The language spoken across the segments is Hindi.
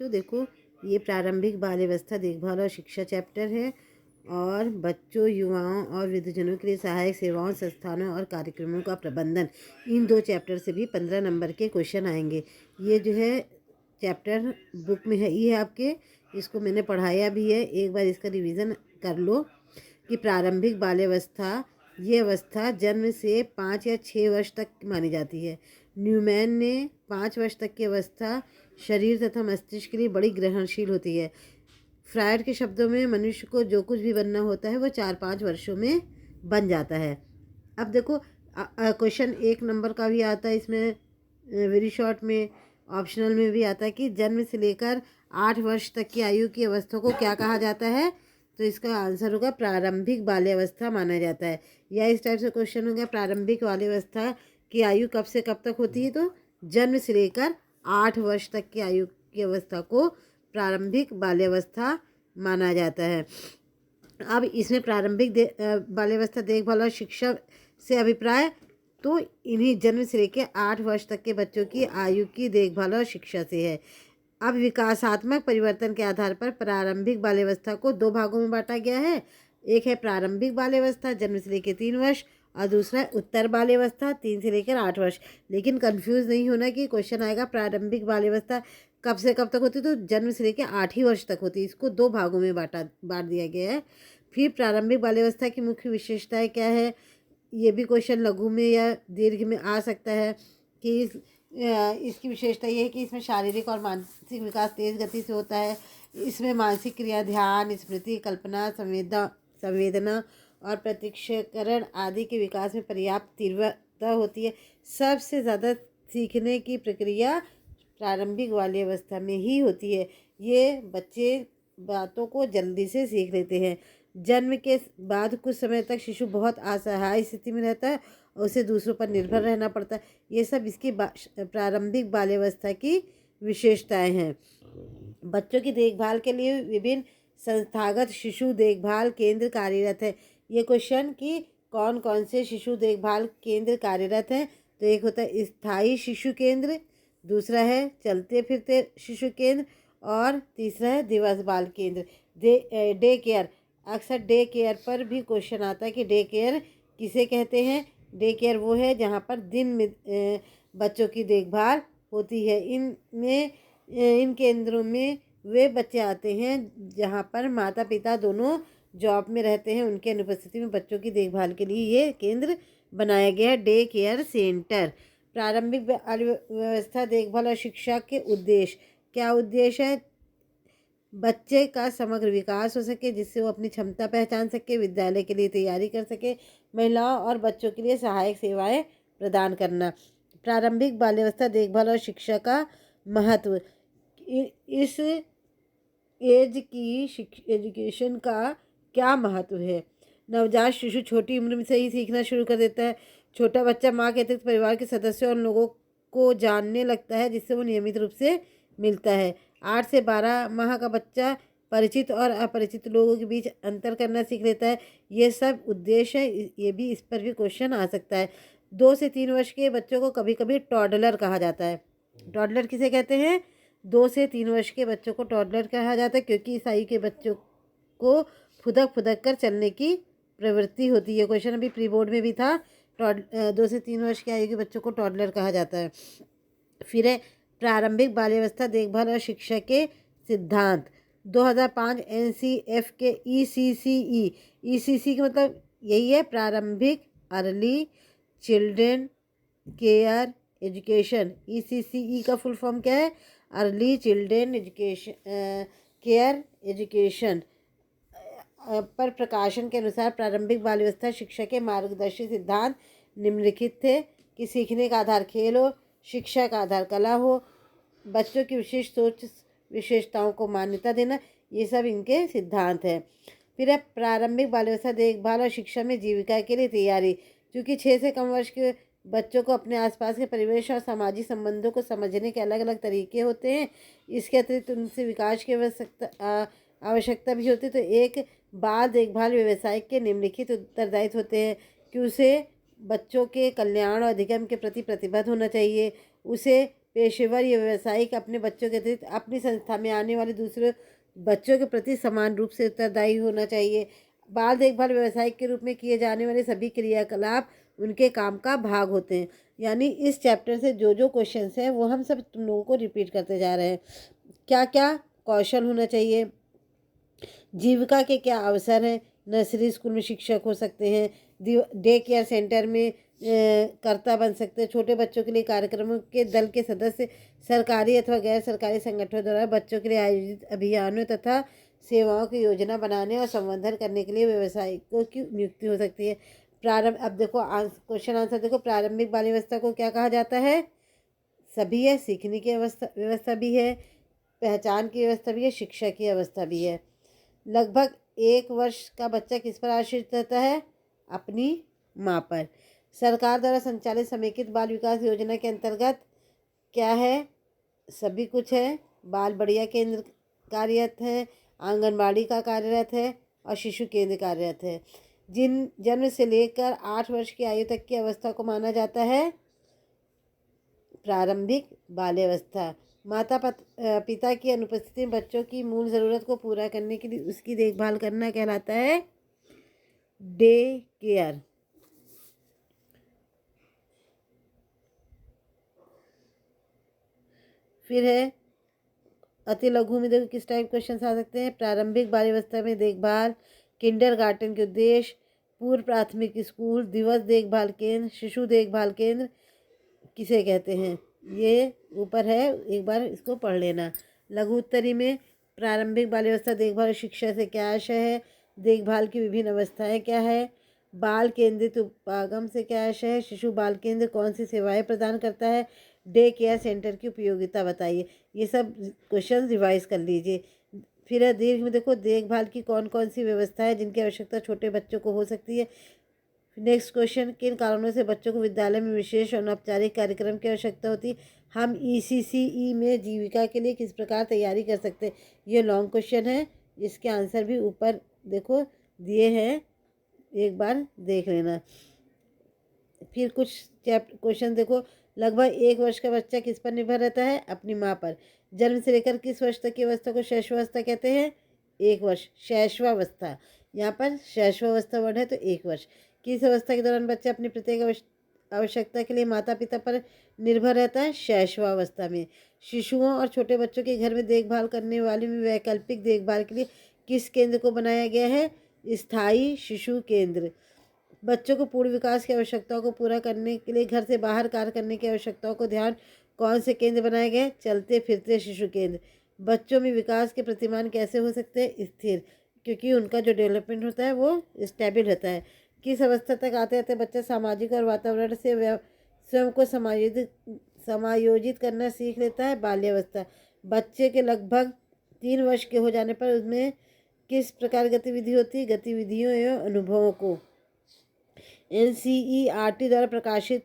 बच्चों देखो, ये प्रारंभिक बाल अवस्था देखभाल और शिक्षा चैप्टर है और बच्चों, युवाओं और वृद्धजनों के लिए सहायक सेवाओं, संस्थानों और कार्यक्रमों का प्रबंधन, इन 2 चैप्टर से भी 15 नंबर के क्वेश्चन आएंगे। ये जो है चैप्टर बुक में है, ये आपके, इसको मैंने पढ़ाया भी है, एक बार इसका रिवीजन कर लो कि प्रारंभिक बाल्यावस्था, ये अवस्था जन्म से 5 या 6 वर्ष तक मानी जाती है। न्यूमैन ने 5 वर्ष तक की अवस्था शरीर तथा मस्तिष्क के लिए बड़ी ग्रहणशील होती है। फ्रायड के शब्दों में मनुष्य को जो कुछ भी बनना होता है वो 4-5 वर्षों में बन जाता है। अब देखो क्वेश्चन 1 नंबर का भी आता है इसमें, वेरी शॉर्ट में, ऑप्शनल में भी आता है कि जन्म से लेकर 8 वर्ष तक की आयु की अवस्था को क्या कहा जाता है। तो इसका आंसर होगा प्रारंभिक बाल्यावस्था माना जाता है। या इस टाइप से क्वेश्चन हो गया, प्रारंभिक बाल्यावस्था की आयु कब से कब तक होती है, तो जन्म से लेकर 8 वर्ष तक की आयु की अवस्था को प्रारंभिक बाल्यावस्था माना जाता है। अब इसमें प्रारंभिक बाल्यावस्था देखभाल और शिक्षा से अभिप्राय, तो इन्हीं जन्म से लेकर 8 वर्ष तक के बच्चों की आयु की देखभाल और शिक्षा से है। अब विकासात्मक परिवर्तन के आधार पर प्रारंभिक बाल्यावस्था को 2 भागों में बांटा गया है। एक है प्रारंभिक बाल्यावस्था जन्म से लेकर 3 वर्ष और दूसरा है उत्तर बाल्यावस्था 3 से लेकर 8 वर्ष। लेकिन कंफ्यूज नहीं होना कि क्वेश्चन आएगा प्रारंभिक बाल्यावस्था कब से कब तक होती है, तो जन्म से लेकर 8 ही वर्ष तक होती है। इसको 2 भागों में बांट दिया गया है। फिर प्रारंभिक बाल्यावस्था की मुख्य विशेषताएं क्या है, ये भी क्वेश्चन लघु में या दीर्घ में आ सकता है कि इसकी विशेषता ये है कि इसमें शारीरिक और मानसिक विकास तेज गति से होता है। इसमें मानसिक क्रिया, ध्यान, स्मृति, कल्पना, संवेदना और प्रत्यक्षकरण आदि के विकास में पर्याप्त तीव्रता होती है। सबसे ज़्यादा सीखने की प्रक्रिया प्रारंभिक बाल्यावस्था में ही होती है। ये बच्चे बातों को जल्दी से सीख लेते हैं। जन्म के बाद कुछ समय तक शिशु बहुत असहाय स्थिति में रहता है और उसे दूसरों पर निर्भर रहना पड़ता है। ये सब इसकी प्रारंभिक बाल्यावस्था की विशेषताएं हैं। बच्चों की देखभाल के लिए विभिन्न संस्थागत शिशु देखभाल केंद्र कार्यरत है। ये क्वेश्चन कि कौन कौन से शिशु देखभाल केंद्र कार्यरत हैं, तो एक होता है स्थायी शिशु केंद्र, दूसरा है चलते फिरते शिशु केंद्र और तीसरा है दिवस बाल केंद्र। डे केयर, अक्सर डे केयर पर भी क्वेश्चन आता है कि डे केयर किसे कहते हैं। डे केयर वो है जहाँ पर दिन में बच्चों की देखभाल होती है। इन केंद्रों में वे बच्चे आते हैं जहाँ पर माता पिता दोनों जॉब में रहते हैं। उनके अनुपस्थिति में बच्चों की देखभाल के लिए ये केंद्र बनाया गया है, डे केयर सेंटर। प्रारंभिक व्यवस्था देखभाल और शिक्षा के उद्देश्य, क्या उद्देश्य है, बच्चे का समग्र विकास हो सके जिससे वो अपनी क्षमता पहचान सके, विद्यालय के लिए तैयारी कर सके, महिलाओं और बच्चों के लिए सहायक सेवाएं प्रदान करना। प्रारंभिक बाल्यावस्था देखभाल और शिक्षा का महत्व, इस एज की एजुकेशन का क्या महत्व है। नवजात शिशु छोटी उम्र में से ही सीखना शुरू कर देता है। छोटा बच्चा माँ के अतिरिक्त परिवार के सदस्यों और लोगों को जानने लगता है जिससे वो नियमित रूप से मिलता है। 8 से 12 माह का बच्चा परिचित और अपरिचित लोगों के बीच अंतर करना सीख लेता है। ये सब उद्देश्य है, ये भी, इस पर भी क्वेश्चन आ सकता है। 2 से 3 वर्ष के बच्चों को कभी कभी टॉडलर कहा जाता है। टॉडलर किसे कहते हैं, 2 से 3 वर्ष के बच्चों को टॉडलर कहा जाता है क्योंकि इस आयु के बच्चों को फुदक फुदक कर चलने की प्रवृत्ति होती है। क्वेश्चन अभी प्री बोर्ड में भी था, 2 से 3 वर्ष की आयु के बच्चों को टॉडलर कहा जाता है। फिर है प्रारंभिक बाल्यावस्था देखभाल और शिक्षा के सिद्धांत। 2005 NCF के ECCE का मतलब यही है, प्रारंभिक early children care education. ECCE का फुल फॉर्म क्या है, early children education care education. पर प्रकाशन के अनुसार प्रारंभिक बाल्यावस्था शिक्षा के मार्गदर्शी सिद्धांत निम्नलिखित थे कि सीखने का आधार खेल हो, शिक्षा का आधार कला हो, बच्चों की विशेष सोच विशेषताओं को मान्यता देना, ये सब इनके सिद्धांत हैं। फिर है प्रारंभिक बाल्यावस्था देखभाल और शिक्षा में जीविका के लिए तैयारी। क्योंकि 6 से कम वर्ष के बच्चों को अपने आसपास के परिवेश और सामाजिक संबंधों को समझने के अलग अलग तरीके होते हैं। इसके अतिरिक्त उनसे विकास की आवश्यकता भी होती है। तो एक बाल देखभाल व्यवसाय के निम्नलिखित उत्तरदायित्व होते हैं कि उसे बच्चों के कल्याण और अधिगम के प्रति प्रतिबद्ध होना चाहिए, उसे पेशेवर या व्यावसायिक अपने बच्चों के अतिरिक्त अपनी संस्था में आने वाले दूसरे बच्चों के प्रति समान रूप से उत्तरदायी होना चाहिए। बाल देखभाल व्यवसायिक के रूप में किए जाने वाले सभी क्रियाकलाप उनके काम का भाग होते हैं। यानी इस चैप्टर से जो जो क्वेश्चंस हैं वो हम सब तुम लोगों को रिपीट करते जा रहे हैं। क्या क्या कौशल होना चाहिए, जीविका के क्या अवसर हैं, नर्सरी स्कूल में शिक्षक हो सकते हैं, डे केयर सेंटर में कर्ता बन सकते हैं, छोटे बच्चों के लिए कार्यक्रमों के दल के सदस्य, सरकारी अथवा गैर सरकारी संगठनों द्वारा बच्चों के लिए आयोजित अभियानों तथा सेवाओं की योजना बनाने और संवर्धन करने के लिए व्यवसायिकों की नियुक्ति हो सकती है। अब देखो क्वेश्चन आंसर देखो। प्रारंभिक बाल्यावस्था को क्या कहा जाता है? सभी है, सीखने की व्यवस्था भी है, पहचान की व्यवस्था भी है, शिक्षा की अवस्था भी है। लगभग 1 वर्ष का बच्चा किस पर आश्रित रहता है? अपनी माँ पर। सरकार द्वारा संचालित समेकित बाल विकास योजना के अंतर्गत क्या है? सभी कुछ है। बाल बढ़िया केंद्र कार्यरत है, आंगनबाड़ी का कार्यरत है और शिशु केंद्र कार्यरत है। जिन जन्म से लेकर 8 वर्ष की आयु तक की अवस्था को माना जाता है प्रारंभिक बाल्यावस्था। माता पिता की अनुपस्थिति में बच्चों की मूल ज़रूरत को पूरा करने के लिए उसकी देखभाल करना कहलाता है डे केयर। फिर है अति लघु में देखो किस टाइप क्वेश्चन आ सकते हैं। प्रारंभिक बाल्यावस्था में देखभाल, किंडरगार्टन के उद्देश्य, पूर्व प्राथमिक स्कूल, दिवस देखभाल केंद्र, शिशु देखभाल केंद्र किसे कहते हैं? ये ऊपर है, एक बार इसको पढ़ लेना। लघु उत्तरी में प्रारंभिक बाल्यावस्था देखभाल और शिक्षा से क्या आशय है, देखभाल की विभिन्न अवस्थाएं क्या है, बाल केंद्रित उपागम से क्या आशय है, शिशु बाल केंद्र कौन सी सेवाएं प्रदान करता है, डे केयर सेंटर की उपयोगिता बताइए। ये सब क्वेश्चन रिवाइज कर लीजिए। फिर है दीर्घ में देखो देखभाल की कौन कौन सी व्यवस्था है जिनकी आवश्यकता छोटे बच्चों को हो सकती है। नेक्स्ट क्वेश्चन, किन कारणों से बच्चों को विद्यालय में विशेष और अनौपचारिक कार्यक्रम की आवश्यकता होती है? हम ECCE में जीविका के लिए किस प्रकार तैयारी कर सकते हैं? ये लॉन्ग क्वेश्चन है, इसके आंसर भी ऊपर देखो दिए हैं, एक बार देख लेना। फिर कुछ क्वेश्चन देखो। लगभग 1 वर्ष का बच्चा किस पर निर्भर रहता है? अपनी माँ पर। जन्म से लेकर किस वर्ष तक की अवस्था को शैशवावस्था कहते हैं? 1 वर्ष, शैशवावस्था। यहाँ पर शैशवावस्था वर्ड है तो 1 वर्ष। किस अवस्था के दौरान बच्चा अपनी प्रत्येक आवश्यकता के लिए माता पिता पर निर्भर रहता है? शैशवावस्था में। शिशुओं और छोटे बच्चों के घर में देखभाल करने वाले में वैकल्पिक देखभाल के लिए किस केंद्र को बनाया गया है? स्थायी शिशु केंद्र। बच्चों को पूर्ण विकास की आवश्यकताओं को पूरा करने के लिए घर से बाहर कार्य करने की आवश्यकताओं को ध्यान कौन से केंद्र बनाए गए? चलते फिरते शिशु केंद्र। बच्चों में विकास के प्रतिमान कैसे हो सकते हैं? स्थिर, क्योंकि उनका जो डेवलपमेंट होता है वो स्टेबल रहता है। किस अवस्था तक आते आते बच्चा सामाजिक और वातावरण से स्वयं को समायोजित करना सीख लेता है? बाल्यावस्था। बच्चे के लगभग 3 वर्ष के हो जाने पर उसमें किस प्रकार गतिविधि होती है? गतिविधियों एवं अनुभवों को। NCERT द्वारा प्रकाशित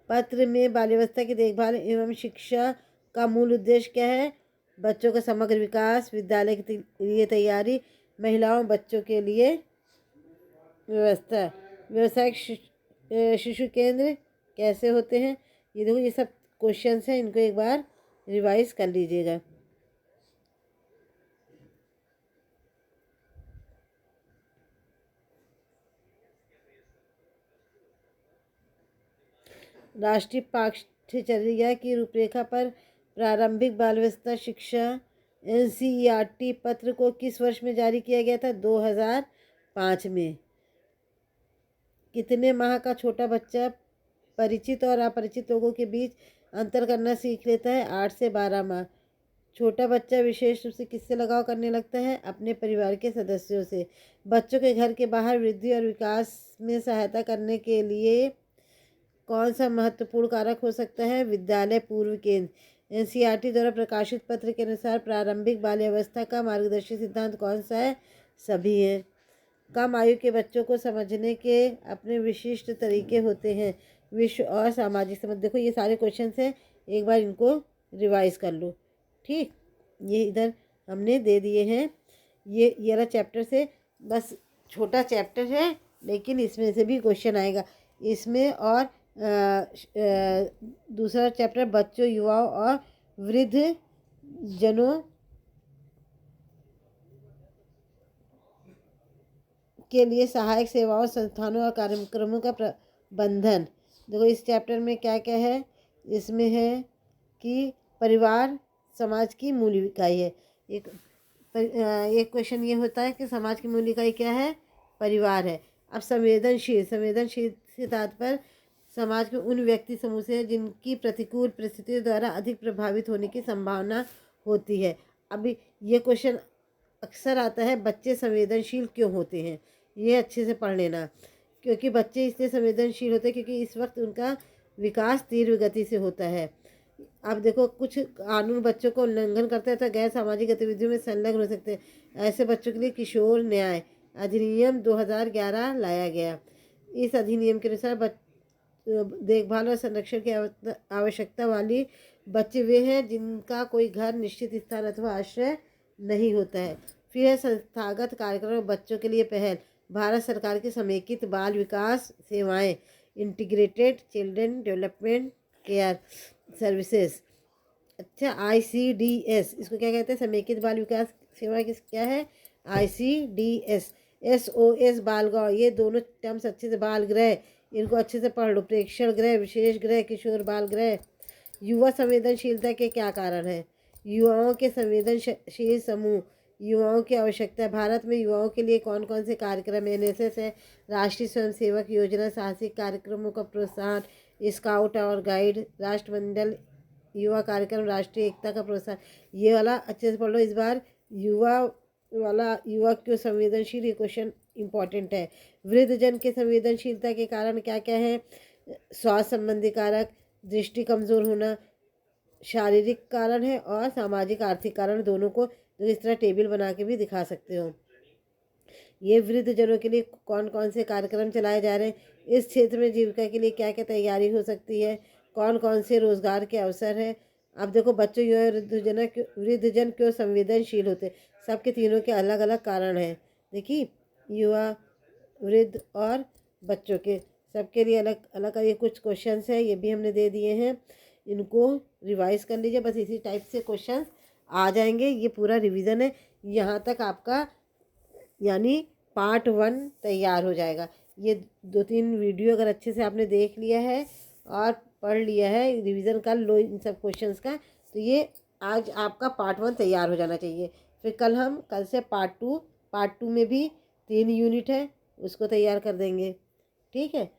पत्र में बाल्यावस्था की देखभाल एवं शिक्षा का मूल उद्देश्य क्या है? बच्चों का समग्र विकास, विद्यालय के लिए तैयारी, महिलाओं बच्चों के लिए व्यवस्था। व्यावसायिक शिशु केंद्र कैसे होते हैं? ये देखो ये सब क्वेश्चंस हैं, इनको एक बार रिवाइज कर लीजिएगा। राष्ट्रीय पाठ्यचर्या की रूपरेखा पर प्रारंभिक बाल्यावस्था शिक्षा NCERT पत्र को किस वर्ष में जारी किया गया था? 2005 में। कितने माह का छोटा बच्चा परिचित और अपरिचित लोगों के बीच अंतर करना सीख लेता है? 8 से 12 माह। छोटा बच्चा विशेष रूप से किससे लगाव करने लगता है? अपने परिवार के सदस्यों से। बच्चों के घर के बाहर वृद्धि और विकास में सहायता करने के लिए कौन सा महत्वपूर्ण कारक हो सकता है? विद्यालय पूर्व केंद्र। NCERT द्वारा प्रकाशित पत्र के अनुसार प्रारंभिक बाल्यावस्था का मार्गदर्शी सिद्धांत कौन सा है? सभी हैं। कम आयु के बच्चों को समझने के अपने विशिष्ट तरीके होते हैं। विश्व और सामाजिक समझ। देखो ये सारे क्वेश्चन हैं, एक बार इनको रिवाइज कर लो। ठीक, ये इधर हमने दे दिए हैं। ये वाला चैप्टर से बस छोटा चैप्टर है, लेकिन इसमें से भी क्वेश्चन आएगा। इसमें और दूसरा चैप्टर बच्चों, युवाओं और वृद्ध जनों के लिए सहायक सेवाओं, संस्थानों और कार्यक्रमों का प्रबंधन। देखो इस चैप्टर में क्या क्या है, इसमें है कि परिवार समाज की मूल इकाई है। एक क्वेश्चन ये होता है कि समाज की मूल इकाई क्या है, परिवार है। अब संवेदनशील से तात्पर्य समाज के उन व्यक्ति समूह से जिनकी प्रतिकूल परिस्थितियों द्वारा अधिक प्रभावित होने की संभावना होती है। अभी ये क्वेश्चन अक्सर आता है, बच्चे संवेदनशील क्यों होते हैं, ये अच्छे से पढ़ लेना। क्योंकि बच्चे इसलिए संवेदनशील होते हैं क्योंकि इस वक्त उनका विकास तीव्र गति से होता है। अब देखो कुछ कानून बच्चों को उल्लंघन करते हैं तो गैर सामाजिक गतिविधियों में संलग्न हो सकते हैं। ऐसे बच्चों के लिए किशोर न्याय अधिनियम 2011 लाया गया। इस अधिनियम के अनुसार देखभाल और संरक्षण की आवश्यकता वाली बच्चे वे हैं जिनका कोई घर, निश्चित स्थान अथवा आश्रय नहीं होता है। फिर है संस्थागत कार्यक्रम बच्चों के लिए पहल। भारत सरकार की समेकित बाल विकास सेवाएं, integrated children development care services. अच्छा, ICDS इसको क्या कहते हैं, समेकित बाल विकास सेवा क्या है, ICDS। SOS बालगांव, ये दोनों टर्म्स अच्छे से, बाल गृह इनको अच्छे से पढ़ लो, प्रेक्षण गृह, विशेष गृह, किशोर बाल गृह। युवा संवेदनशीलता के क्या कारण है, युवाओं के संवेदनशील समूह, युवाओं की आवश्यकता। भारत में युवाओं के लिए कौन कौन से कार्यक्रम है, NSS है, राष्ट्रीय स्वयंसेवक योजना, साहसिक कार्यक्रमों का प्रोत्साहन, स्काउट और गाइड, राष्ट्रमंडल युवा कार्यक्रम, राष्ट्रीय एकता का प्रोत्साहन। ये वाला अच्छे से पढ़ लो इस बार। युवा वाला, युवा क्यों संवेदनशील, ये क्वेश्चन इंपॉर्टेंट है। वृद्धजन के संवेदनशीलता के कारण क्या क्या है, स्वास्थ्य संबंधी कारक, दृष्टि कमजोर होना, शारीरिक कारण है और सामाजिक आर्थिक कारण, दोनों को इस तरह टेबल बना के भी दिखा सकते हो। ये वृद्धजनों के लिए कौन कौन से कार्यक्रम चलाए जा रहे हैं, इस क्षेत्र में जीविका के लिए क्या क्या तैयारी हो सकती है, कौन कौन से रोजगार के अवसर है। अब देखो बच्चों, युवा, वृद्धजन क्यों संवेदनशील होते, सबके तीनों के अलग अलग कारण हैं। देखिए युवा, वृद्ध और बच्चों के सबके लिए अलग अलग ये कुछ क्वेश्चंस हैं, ये भी हमने दे दिए हैं, इनको रिवाइज कर लीजिए। बस इसी टाइप से क्वेश्चंस आ जाएंगे, ये पूरा रिवीजन है। यहाँ तक आपका यानी पार्ट 1 तैयार हो जाएगा। ये 2-3 वीडियो अगर अच्छे से आपने देख लिया है और पढ़ लिया है, रिवीजन कर लो इन सब क्वेश्चंस का, तो ये आज आपका पार्ट 1 तैयार हो जाना चाहिए। फिर कल से पार्ट 2 में भी 3 यूनिट है, उसको तैयार कर देंगे। ठीक है।